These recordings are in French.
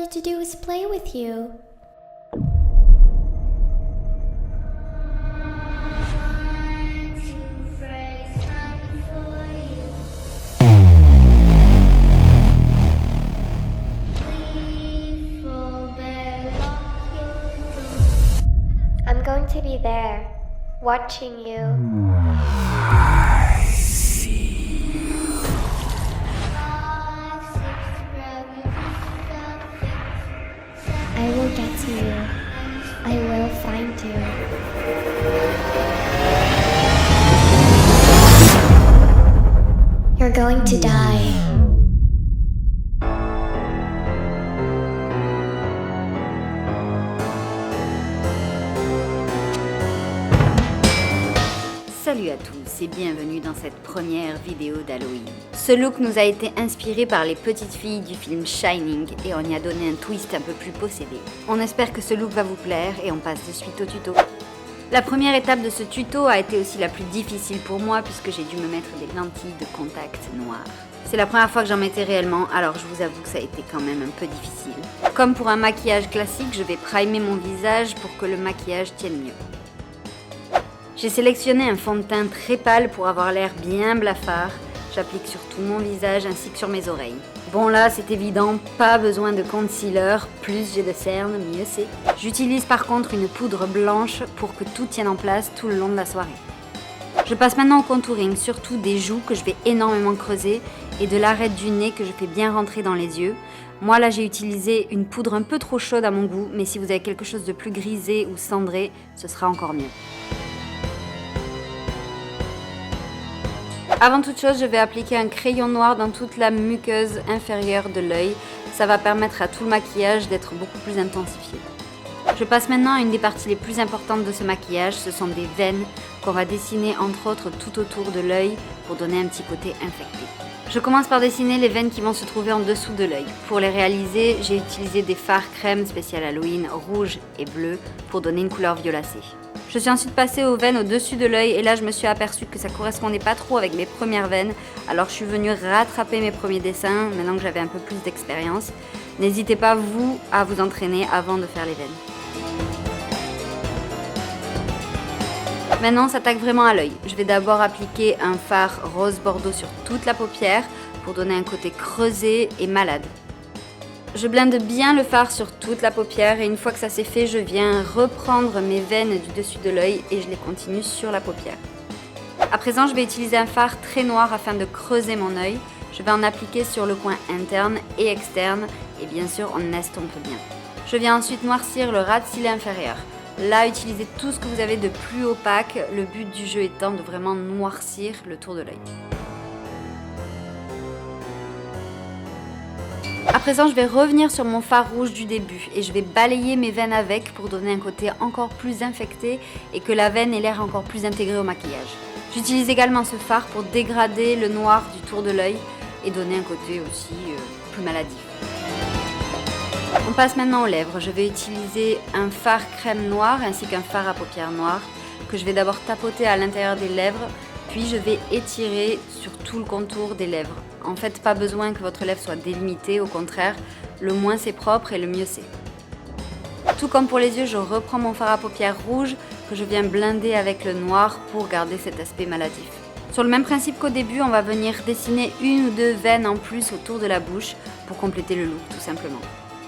wanted to do was play with you. I'm going to be there, watching you. I will get to you. I will find you. You're going to die. Salut à tous et bienvenue dans cette première vidéo d'Halloween. Ce look nous a été inspiré par les petites filles du film Shining et on y a donné un twist un peu plus possédé. On espère que ce look va vous plaire et on passe de suite au tuto. La première étape de ce tuto a été aussi la plus difficile pour moi puisque j'ai dû me mettre des lentilles de contact noires. C'est la première fois que j'en mettais réellement, alors je vous avoue que ça a été quand même un peu difficile. Comme pour un maquillage classique, je vais primer mon visage pour que le maquillage tienne mieux. J'ai sélectionné un fond de teint très pâle pour avoir l'air bien blafard. J'applique sur tout mon visage ainsi que sur mes oreilles. Bon là, c'est évident, pas besoin de concealer, plus j'ai de cernes, mieux c'est. J'utilise par contre une poudre blanche pour que tout tienne en place tout le long de la soirée. Je passe maintenant au contouring, surtout des joues que je vais énormément creuser et de l'arête du nez que je fais bien rentrer dans les yeux. Moi là j'ai utilisé une poudre un peu trop chaude à mon goût, mais si vous avez quelque chose de plus grisé ou cendré, ce sera encore mieux. Avant toute chose, je vais appliquer un crayon noir dans toute la muqueuse inférieure de l'œil. Ça va permettre à tout le maquillage d'être beaucoup plus intensifié. Je passe maintenant à une des parties les plus importantes de ce maquillage. Ce sont des veines qu'on va dessiner entre autres tout autour de l'œil pour donner un petit côté infecté. Je commence par dessiner les veines qui vont se trouver en dessous de l'œil. Pour les réaliser, j'ai utilisé des fards crème spécial Halloween rouge et bleu pour donner une couleur violacée. Je suis ensuite passée aux veines au-dessus de l'œil et là je me suis aperçue que ça correspondait pas trop avec mes premières veines. Alors je suis venue rattraper mes premiers dessins maintenant que j'avais un peu plus d'expérience. N'hésitez pas vous à vous entraîner avant de faire les veines. Maintenant on s'attaque vraiment à l'œil. Je vais d'abord appliquer un fard rose bordeaux sur toute la paupière pour donner un côté creusé et malade. Je blende bien le fard sur toute la paupière et une fois que ça c'est fait, je viens reprendre mes veines du dessus de l'œil et je les continue sur la paupière. À présent, je vais utiliser un fard très noir afin de creuser mon œil. Je vais en appliquer sur le coin interne et externe et bien sûr on estompe bien. Je viens ensuite noircir le ras de cils inférieur. Là, utilisez tout ce que vous avez de plus opaque, le but du jeu étant de vraiment noircir le tour de l'œil. À présent, je vais revenir sur mon fard rouge du début et je vais balayer mes veines avec pour donner un côté encore plus infecté et que la veine ait l'air encore plus intégrée au maquillage. J'utilise également ce fard pour dégrader le noir du tour de l'œil et donner un côté aussi plus maladif. On passe maintenant aux lèvres. Je vais utiliser un fard crème noir ainsi qu'un fard à paupières noires que je vais d'abord tapoter à l'intérieur des lèvres, puis je vais étirer sur tout le contour des lèvres. En fait, pas besoin que votre lèvre soit délimitée, au contraire, le moins c'est propre et le mieux c'est. Tout comme pour les yeux, je reprends mon fard à paupières rouge que je viens blinder avec le noir pour garder cet aspect maladif. Sur le même principe qu'au début, on va venir dessiner une ou deux veines en plus autour de la bouche pour compléter le look tout simplement.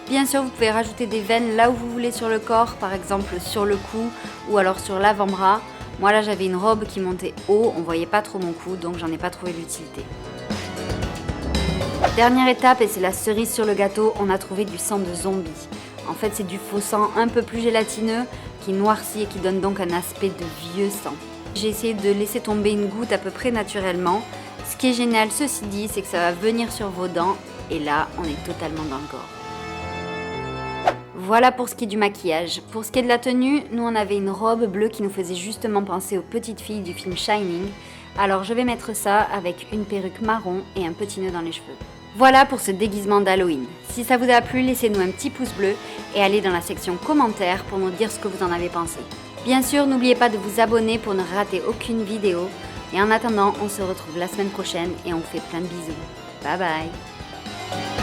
Bien sûr, vous pouvez rajouter des veines là où vous voulez sur le corps, par exemple sur le cou ou alors sur l'avant-bras. Moi là j'avais une robe qui montait haut, on voyait pas trop mon cou donc j'en ai pas trouvé l'utilité. Dernière étape et c'est la cerise sur le gâteau, on a trouvé du sang de zombie. En fait c'est du faux sang un peu plus gélatineux qui noircit et qui donne donc un aspect de vieux sang. J'ai essayé de laisser tomber une goutte à peu près naturellement. Ce qui est génial ceci dit c'est que ça va venir sur vos dents et là on est totalement dans le gore. Voilà pour ce qui est du maquillage. Pour ce qui est de la tenue, nous on avait une robe bleue qui nous faisait justement penser aux petites filles du film Shining. Alors je vais mettre ça avec une perruque marron et un petit nœud dans les cheveux. Voilà pour ce déguisement d'Halloween. Si ça vous a plu, laissez-nous un petit pouce bleu et allez dans la section commentaires pour nous dire ce que vous en avez pensé. Bien sûr, n'oubliez pas de vous abonner pour ne rater aucune vidéo. Et en attendant, on se retrouve la semaine prochaine et on vous fait plein de bisous. Bye bye!